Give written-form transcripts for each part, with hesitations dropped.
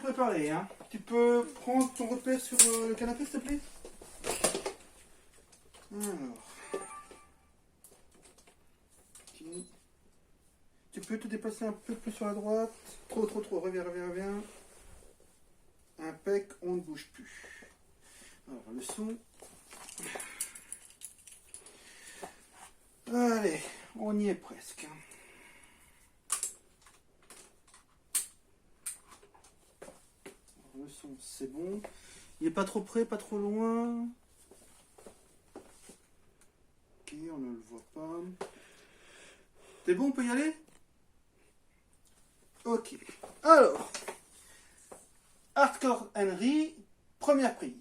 préparé, hein. Tu peux prendre ton repère sur le canapé, s'il te plaît? Alors. Ok. Tu peux te déplacer un peu plus sur la droite. Trop. Reviens. Impec, on ne bouge plus. Alors, le son. Allez, on y est presque. Le son, c'est bon. Il n'est pas trop près, pas trop loin. Ok, on ne le voit pas. C'est bon, on peut y aller? Ok. Alors, Hardcore Henry, première prise.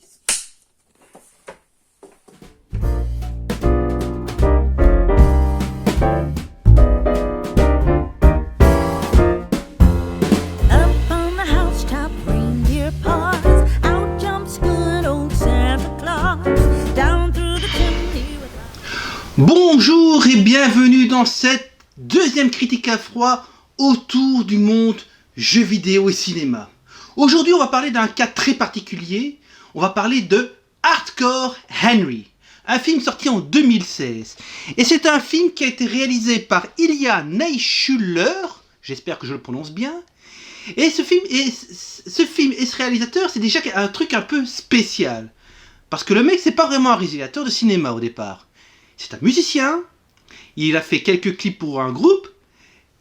Bonjour et bienvenue dans cette deuxième critique à froid autour du monde jeux vidéo et cinéma. Aujourd'hui, on va parler d'un cas très particulier. On va parler de Hardcore Henry, un film sorti en 2016. Et c'est un film qui a été réalisé par Ilya Naishuller, j'espère que je le prononce bien. Et ce film et ce réalisateur, c'est déjà un truc un peu spécial. Parce que le mec, c'est pas vraiment un réalisateur de cinéma au départ. C'est un musicien, il a fait quelques clips pour un groupe,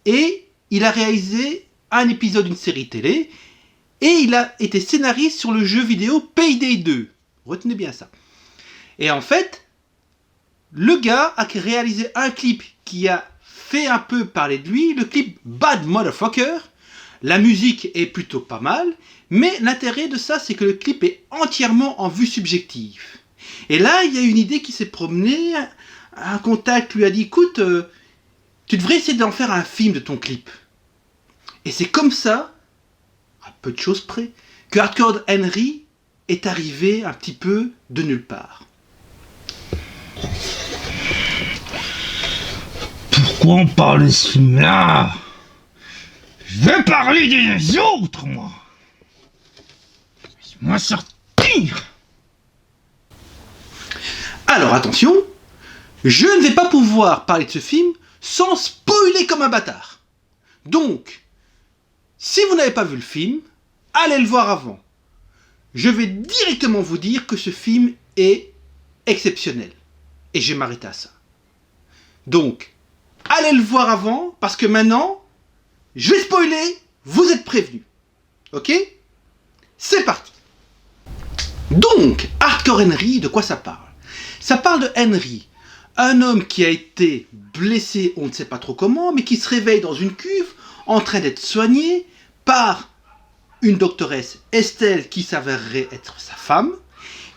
et il a réalisé un épisode d'une série télé, et il a été scénariste sur le jeu vidéo Payday 2. Retenez bien ça. Et en fait, le gars a réalisé un clip qui a fait un peu parler de lui, le clip Bad Motherfucker. La musique est plutôt pas mal, mais l'intérêt de ça, c'est que le clip est entièrement en vue subjective. Et là, il y a une idée qui s'est promenée. Un contact lui a dit, écoute, tu devrais essayer d'en faire un film de ton clip. Et c'est comme ça, à peu de choses près, que Hardcore Henry est arrivé un petit peu de nulle part. Pourquoi on parle de ce film-là? Je vais parler des autres, moi. Laisse-moi sortir. Alors attention, je ne vais pas pouvoir parler de ce film sans spoiler comme un bâtard. Donc, si vous n'avez pas vu le film, allez le voir avant. Je vais directement vous dire que ce film est exceptionnel. Et je vais m'arrêter à ça. Donc, allez le voir avant, parce que maintenant, je vais spoiler, vous êtes prévenus. Ok? C'est parti. Donc, Hardcore Henry, de quoi ça parle? Ça parle de Henry, un homme qui a été blessé, on ne sait pas trop comment, mais qui se réveille dans une cuve, en train d'être soigné par une doctoresse, Estelle, qui s'avérerait être sa femme,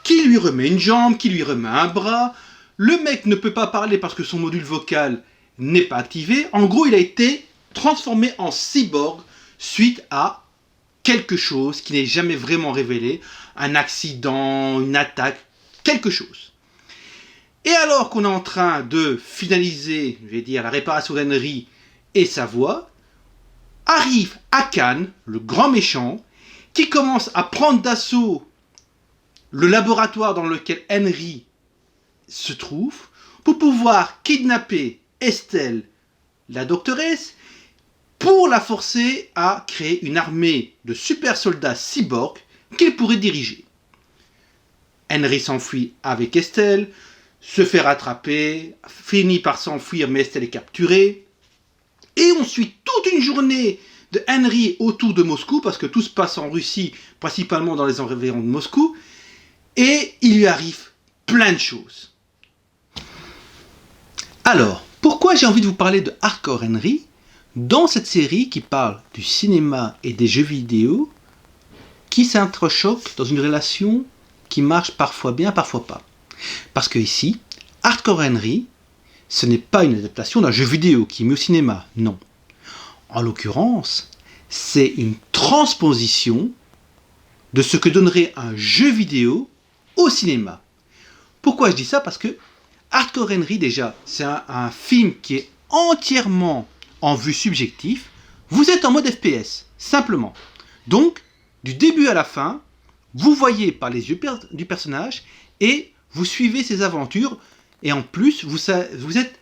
qui lui remet une jambe, qui lui remet un bras. Le mec ne peut pas parler parce que son module vocal n'est pas activé. En gros, il a été transformé en cyborg suite à quelque chose qui n'est jamais vraiment révélé, un accident, une attaque, quelque chose. Et alors qu'on est en train de finaliser, je vais dire, la réparation d'Henry et sa voix, arrive Akan, le grand méchant, qui commence à prendre d'assaut le laboratoire dans lequel Henry se trouve, pour pouvoir kidnapper Estelle, la doctoresse, pour la forcer à créer une armée de super soldats cyborgs qu'il pourrait diriger. Henry s'enfuit avec Estelle, se fait rattraper, finit par s'enfuir, mais Estelle est capturée. Et on suit toute une journée de Henry autour de Moscou, parce que tout se passe en Russie, principalement dans les environs de Moscou, et il lui arrive plein de choses. Alors, pourquoi j'ai envie de vous parler de Hardcore Henry dans cette série qui parle du cinéma et des jeux vidéo, qui s'entrechoquent dans une relation qui marche parfois bien, parfois pas. Parce que ici, Hardcore Henry, ce n'est pas une adaptation d'un jeu vidéo qui est mis au cinéma, non. En l'occurrence, c'est une transposition de ce que donnerait un jeu vidéo au cinéma. Pourquoi je dis ça? Parce que Hardcore Henry, déjà, c'est un film qui est entièrement en vue subjective. Vous êtes en mode FPS, simplement. Donc, du début à la fin, vous voyez par les yeux du personnage et vous suivez ses aventures. Et en plus, vous êtes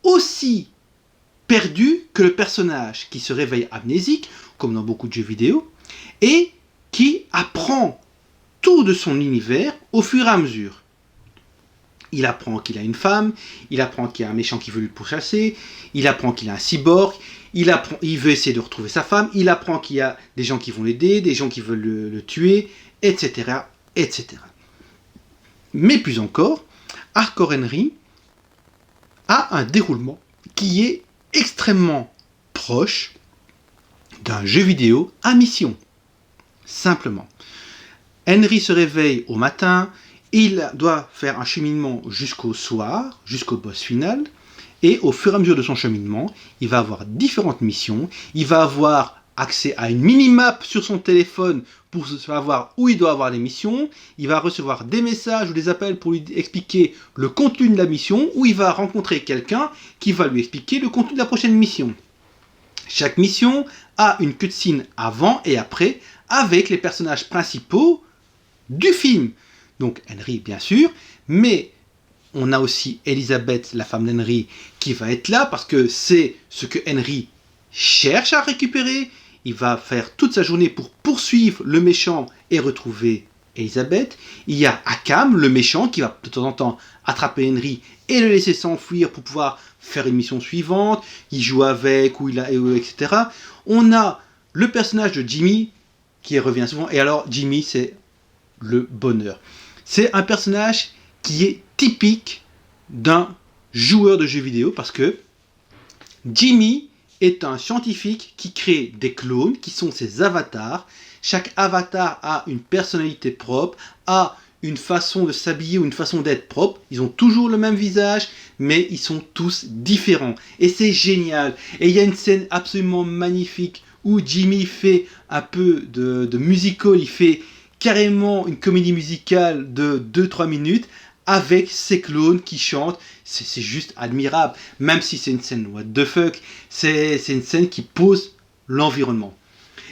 aussi perdu que le personnage qui se réveille amnésique, comme dans beaucoup de jeux vidéo, et qui apprend tout de son univers au fur et à mesure. Il apprend qu'il a une femme, il apprend qu'il y a un méchant qui veut le pourchasser, il apprend qu'il a un cyborg, il veut essayer de retrouver sa femme, il apprend qu'il y a des gens qui vont l'aider, des gens qui veulent le tuer, etc., etc. Mais plus encore, Hardcore Henry a un déroulement qui est extrêmement proche d'un jeu vidéo à mission. Simplement. Henry se réveille au matin, il doit faire un cheminement jusqu'au soir, jusqu'au boss final, et au fur et à mesure de son cheminement, il va avoir différentes missions, il va avoir accès à une mini-map sur son téléphone pour savoir où il doit avoir les missions, il va recevoir des messages ou des appels pour lui expliquer le contenu de la mission, ou il va rencontrer quelqu'un qui va lui expliquer le contenu de la prochaine mission. Chaque mission a une cutscene avant et après avec les personnages principaux du film. Donc Henry bien sûr, mais on a aussi Elizabeth, la femme d'Henry, qui va être là parce que c'est ce que Henry cherche à récupérer. Il va faire toute sa journée pour poursuivre le méchant et retrouver Elizabeth. Il y a Akam, le méchant, qui va de temps en temps attraper Henry et le laisser s'enfuir pour pouvoir faire une mission suivante. Il joue avec, etc. On a le personnage de Jimmy, qui revient souvent. Et alors, Jimmy, c'est le bonheur. C'est un personnage qui est typique d'un joueur de jeux vidéo parce que Jimmy est un scientifique qui crée des clones qui sont ses avatars. Chaque avatar a une personnalité propre, a une façon de s'habiller ou une façon d'être propre. Ils ont toujours le même visage, mais ils sont tous différents. Et c'est génial. Et il y a une scène absolument magnifique où Jimmy fait un peu de musical, il fait carrément une comédie musicale de 2-3 minutes avec ses clones qui chantent. C'est juste admirable. Même si c'est une scène what the fuck, c'est une scène qui pose l'environnement.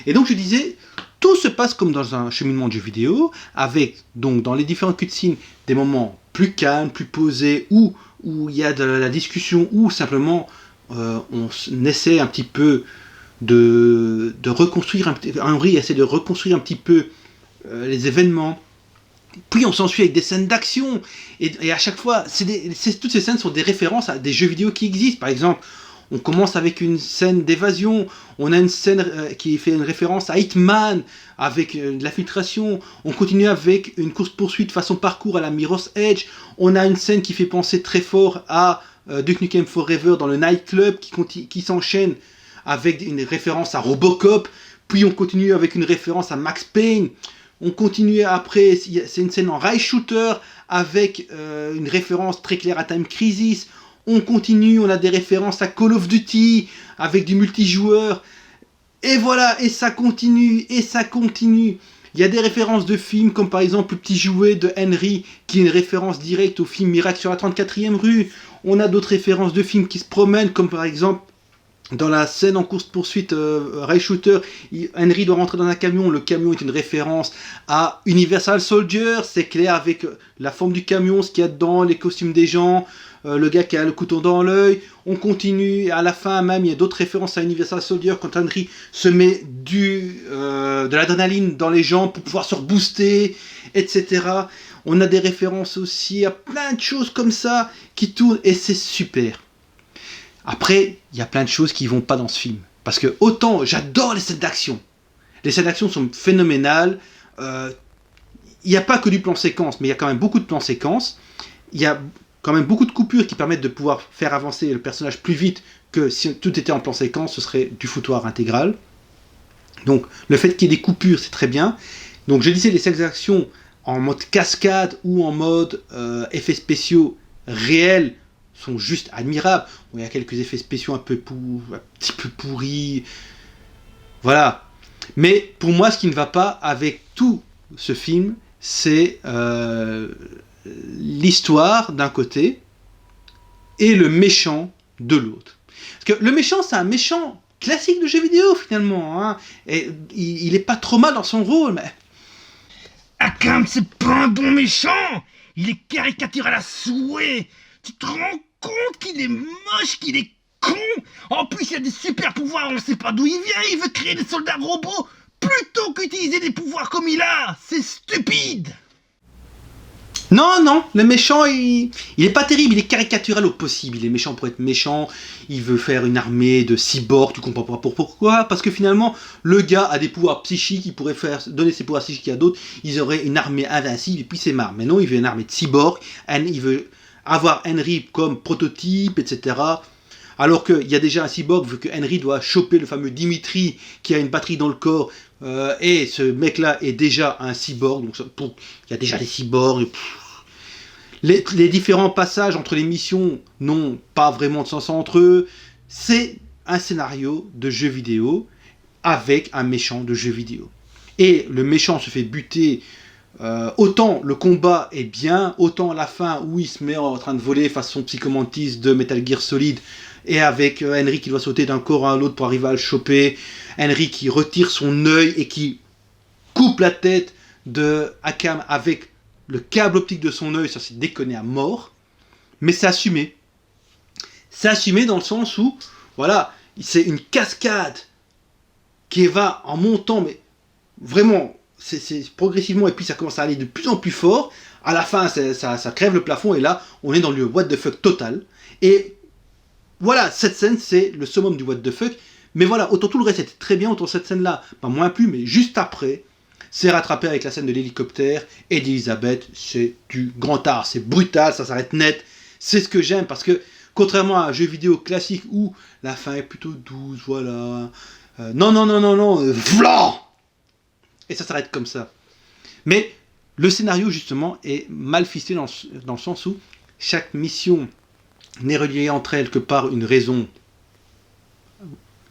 Et donc je disais, tout se passe comme dans un cheminement de jeu vidéo, avec donc dans les différentes cutscenes des moments plus calmes, plus posés, où il y a de la discussion, où simplement on essaie un petit peu de reconstruire, Henry essaie de reconstruire un petit peu les événements. Puis on s'ensuit avec des scènes d'action, et à chaque fois, toutes ces scènes sont des références à des jeux vidéo qui existent. Par exemple, on commence avec une scène d'évasion, on a une scène qui fait une référence à Hitman, avec de l'infiltration, on continue avec une course-poursuite façon parcours à la Mirror's Edge, on a une scène qui fait penser très fort à Duke Nukem Forever dans le nightclub, qui s'enchaîne avec une référence à Robocop, puis on continue avec une référence à Max Payne. On continue après, c'est une scène en rail shooter avec une référence très claire à Time Crisis. On continue, on a des références à Call of Duty avec du multijoueur. Et voilà, et ça continue, et ça continue. Il y a des références de films comme par exemple Le Petit Jouet de Henry, qui est une référence directe au film Miracle sur la 34e rue. On a d'autres références de films qui se promènent, comme par exemple dans la scène en course-poursuite rail shooter, Henry doit rentrer dans un camion. Le camion est une référence à Universal Soldier. C'est clair avec la forme du camion, ce qu'il y a dedans, les costumes des gens, le gars qui a le couteau dans l'œil. On continue, à la fin même, il y a d'autres références à Universal Soldier quand Henry se met de l'adrénaline dans les jambes pour pouvoir se rebooster, etc. On a des références aussi à plein de choses comme ça qui tournent et c'est super. Après, il y a plein de choses qui vont pas dans ce film. Parce que autant j'adore les scènes d'action. Les scènes d'action sont phénoménales. Il n'y a pas que du plan séquence, mais il y a quand même beaucoup de plans séquences. Il y a quand même beaucoup de coupures qui permettent de pouvoir faire avancer le personnage plus vite que si tout était en plan séquence, ce serait du foutoir intégral. Donc le fait qu'il y ait des coupures, c'est très bien. Donc je disais les scènes d'action en mode cascade ou en mode effets spéciaux réels sont juste admirables. Bon, il y a quelques effets spéciaux un petit peu pourris. Voilà. Mais pour moi, ce qui ne va pas avec tout ce film, c'est l'histoire d'un côté et le méchant de l'autre. Parce que le méchant, c'est un méchant classique de jeu vidéo finalement, hein. Et il est pas trop mal dans son rôle, mais... Akam, c'est pas un bon méchant. Il est caricatural à souhait. Tu te rends compte qu'il est moche, qu'il est con. En plus, il a des super pouvoirs, on sait pas d'où il vient. Il veut créer des soldats robots plutôt qu'utiliser des pouvoirs comme il a. C'est stupide. Non, le méchant, il est pas terrible, il est caricatural au possible. Il est méchant pour être méchant, il veut faire une armée de cyborgs, tu comprends pas pourquoi. Parce que finalement, le gars a des pouvoirs psychiques, il pourrait donner ses pouvoirs psychiques à d'autres, ils auraient une armée invincible et puis c'est marre. Mais non, il veut une armée de cyborgs, il veut avoir Henry comme prototype, etc. Alors qu'il y a déjà un cyborg, vu que Henry doit choper le fameux Dimitri qui a une batterie dans le corps, et ce mec-là est déjà un cyborg, donc il y a déjà des cyborgs. Les différents passages entre les missions n'ont pas vraiment de sens entre eux. C'est un scénario de jeu vidéo avec un méchant de jeu vidéo. Et le méchant se fait buter. Autant le combat est bien, autant la fin où il se met en train de voler façon Psychomantis de Metal Gear Solid, et avec Henry qui doit sauter d'un corps à l'autre pour arriver à le choper, Henry qui retire son œil et qui coupe la tête de Akam avec le câble optique de son œil, ça c'est déconné à mort, mais c'est assumé. C'est assumé dans le sens où, voilà, c'est une cascade qui va en montant, mais vraiment, c'est progressivement, et puis ça commence à aller de plus en plus fort. À la fin, ça crève le plafond, et là, on est dans le what the fuck total. Et voilà, cette scène, c'est le summum du what the fuck. Mais voilà, autant tout le reste était très bien, autant cette scène-là, pas moins plus, mais juste après, c'est rattrapé avec la scène de l'hélicoptère et d'Elisabeth. C'est du grand art, c'est brutal, ça s'arrête net. C'est ce que j'aime, parce que contrairement à un jeu vidéo classique où la fin est plutôt douce, voilà. Non, vlan. Et ça s'arrête comme ça. Mais le scénario, justement, est mal ficelé dans le sens où chaque mission n'est reliée entre elles que par une raison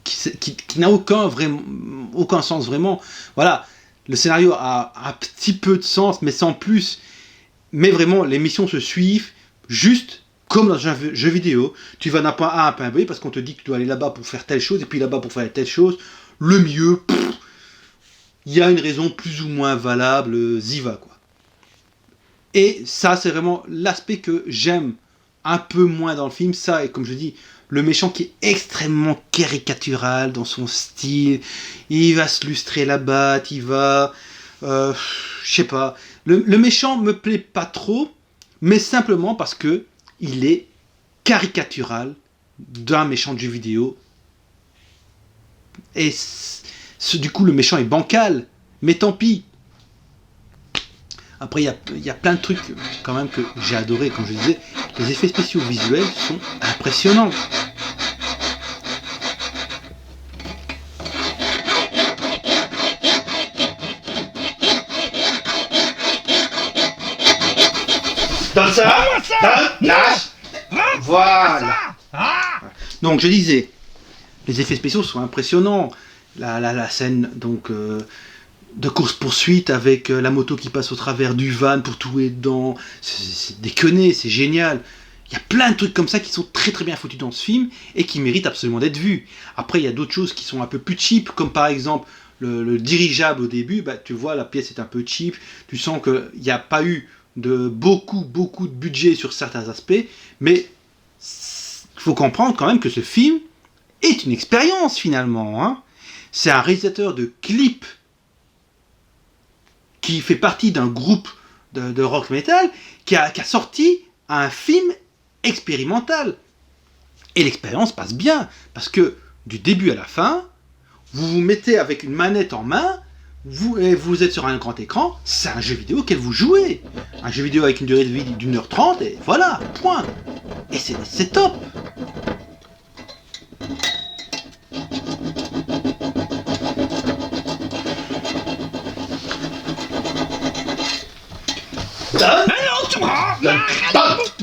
qui n'a aucun sens vraiment. Voilà, le scénario a un petit peu de sens, mais sans plus. Mais vraiment, les missions se suivent juste comme dans un jeu vidéo. Tu vas d'un point A à un point B parce qu'on te dit que tu dois aller là-bas pour faire telle chose, et puis là-bas pour faire telle chose. Le mieux, il y a une raison plus ou moins valable, y va quoi. Et ça, c'est vraiment l'aspect que j'aime un peu moins dans le film. Ça, et comme je dis, le méchant qui est extrêmement caricatural dans son style. Il va se lustrer la batte, il va... je sais pas. Le méchant me plaît pas trop, mais simplement parce que il est caricatural d'un méchant de jeu vidéo. Et du coup, le méchant est bancal. Mais tant pis. Après, il y a plein de trucs quand même que j'ai adoré. Comme je disais, les effets spéciaux visuels sont impressionnants. Donne ça, donne, lâche. Voilà. Donc je disais, les effets spéciaux sont impressionnants. La scène donc de course-poursuite avec la moto qui passe au travers du van pour tout dedans, c'est déconné, c'est génial. Il y a plein de trucs comme ça qui sont très très bien foutus dans ce film et qui méritent absolument d'être vus. Après, il y a d'autres choses qui sont un peu plus cheap, comme par exemple le dirigeable au début. Bah, tu vois, la pièce est un peu cheap. Tu sens qu'il n'y a pas eu de beaucoup de budget sur certains aspects, mais il faut comprendre quand même que ce film est une expérience finalement, hein. C'est un réalisateur de clips qui fait partie d'un groupe de rock metal qui a sorti un film expérimental. Et l'expérience passe bien, parce que du début à la fin, vous vous mettez avec une manette en main, vous êtes sur un grand écran, c'est un jeu vidéo auquel vous jouez. Un jeu vidéo avec une durée de vie d'1h30, et voilà, point. Et c'est top.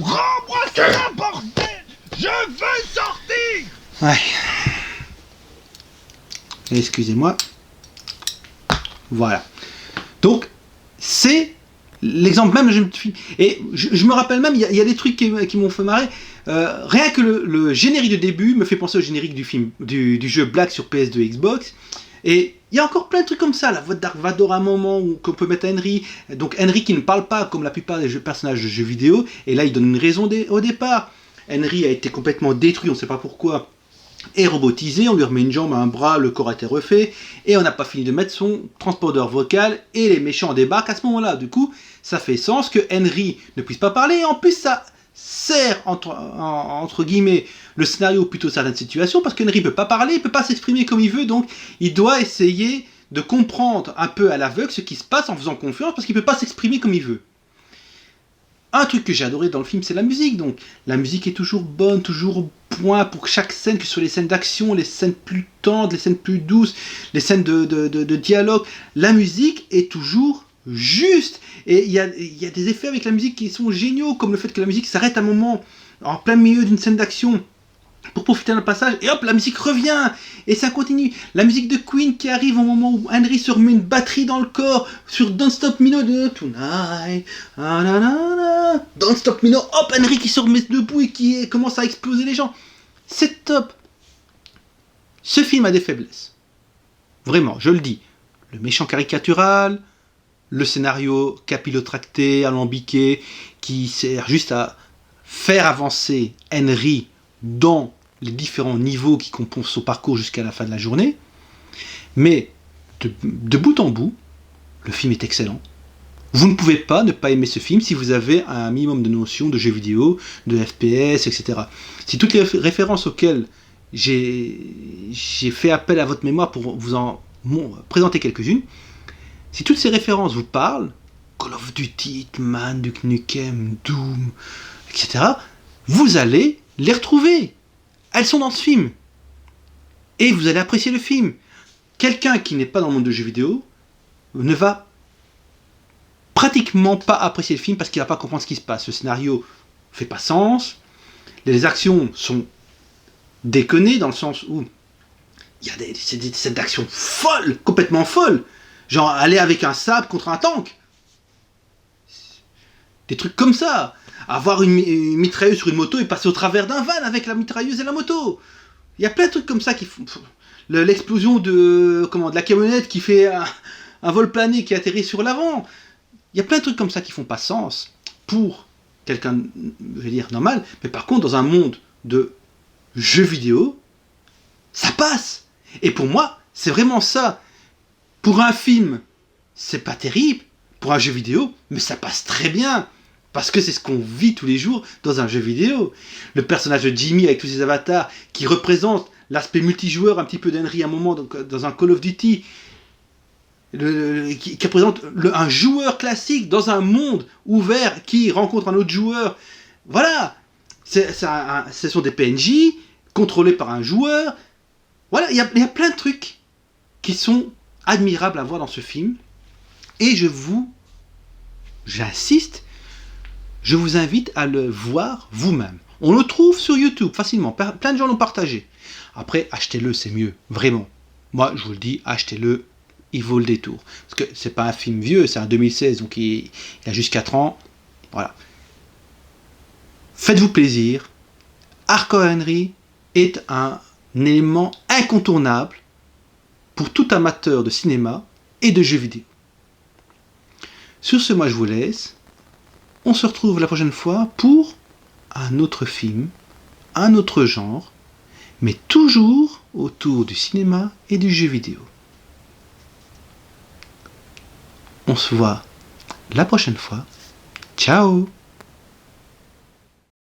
Rends-moi ça, bordel! Je veux sortir! Ouais. Excusez-moi. Voilà. Donc, c'est l'exemple même, je me suis... Et je me rappelle même, il y a des trucs qui m'ont fait marrer. Rien que le générique de début me fait penser au générique du film, du jeu Black sur PS2 et Xbox. Et il y a encore plein de trucs comme ça, la voix de Dark Vador à un moment qu'on peut mettre à Henry. Donc Henry qui ne parle pas comme la plupart des personnages de jeux vidéo. Et là, il donne une raison au départ. Henry a été complètement détruit, on ne sait pas pourquoi. Et robotisé, on lui remet une jambe, un bras, le corps a été refait, et on n'a pas fini de mettre son transpondeur vocal, et les méchants débarquent à ce moment-là. Du coup, ça fait sens que Henry ne puisse pas parler, et en plus ça sert, entre guillemets, le scénario plutôt certaines situations, parce qu'Henry ne peut pas parler, il ne peut pas s'exprimer comme il veut, donc il doit essayer de comprendre un peu à l'aveugle ce qui se passe en faisant confiance, parce qu'il ne peut pas s'exprimer comme il veut. Un truc que j'ai adoré dans le film, c'est la musique. Donc, la musique est toujours bonne, toujours au point pour chaque scène, que ce soit les scènes d'action, les scènes plus tendres, les scènes plus douces, les scènes de dialogue. La musique est toujours juste. Et il y a des effets avec la musique qui sont géniaux, comme le fait que la musique s'arrête à un moment, en plein milieu d'une scène d'action, pour profiter d'un passage, et hop, la musique revient, et ça continue. La musique de Queen qui arrive au moment où Henry se remet une batterie dans le corps, sur Don't Stop Me Now de Tonight, Don't Stop Me Now, hop, Henry qui se remet debout et qui commence à exploser les gens. C'est top. Ce film a des faiblesses. Vraiment, je le dis. Le méchant caricatural, le scénario capillotracté, alambiqué, qui sert juste à faire avancer Henry dans les différents niveaux qui composent son parcours jusqu'à la fin de la journée. Mais de bout en bout, le film est excellent. Vous ne pouvez pas ne pas aimer ce film si vous avez un minimum de notions de jeux vidéo, de FPS, etc. Si toutes les références auxquelles j'ai fait appel à votre mémoire pour vous en présenter quelques-unes, si toutes ces références vous parlent, Call of Duty, Hitman, Duke Nukem, Doom, etc., vous allez les retrouver. Elles sont dans ce film. Et vous allez apprécier le film. Quelqu'un qui n'est pas dans le monde de jeux vidéo ne va pratiquement pas apprécier le film parce qu'il ne va pas comprendre ce qui se passe. Le scénario fait pas sens. Les actions sont déconnées dans le sens où il y a des scènes d'action folles, complètement folles. Genre aller avec un sabre contre un tank. Des trucs comme ça. Avoir une mitrailleuse sur une moto et passer au travers d'un van avec la mitrailleuse et la moto. Il y a plein de trucs comme ça qui font... L'explosion de la camionnette qui fait un vol plané qui atterrit sur l'avant. Il y a plein de trucs comme ça qui font pas sens pour quelqu'un, je vais dire, normal. Mais par contre, dans un monde de jeux vidéo, ça passe. Et pour moi, c'est vraiment ça. Pour un film, c'est pas terrible. Pour un jeu vidéo, mais ça passe très bien. Parce que c'est ce qu'on vit tous les jours dans un jeu vidéo. Le personnage de Jimmy avec tous ses avatars qui représente l'aspect multijoueur un petit peu d'Henry à un moment dans un Call of Duty, qui représente un joueur classique dans un monde ouvert qui rencontre un autre joueur. Voilà, ce sont des PNJ contrôlés par un joueur. Voilà, il y a plein de trucs qui sont admirables à voir dans ce film. Et j'insiste, je vous invite à le voir vous-même. On le trouve sur YouTube facilement. Plein de gens l'ont partagé. Après, achetez-le, c'est mieux. Vraiment. Moi, je vous le dis, achetez-le. Il vaut le détour. Parce que c'est pas un film vieux, c'est un 2016, donc il a juste 4 ans. Voilà. Faites-vous plaisir. Hardcore Henry est un élément incontournable pour tout amateur de cinéma et de jeux vidéo. Sur ce, moi je vous laisse. On se retrouve la prochaine fois pour un autre film, un autre genre, mais toujours autour du cinéma et du jeu vidéo. On se voit la prochaine fois. Ciao!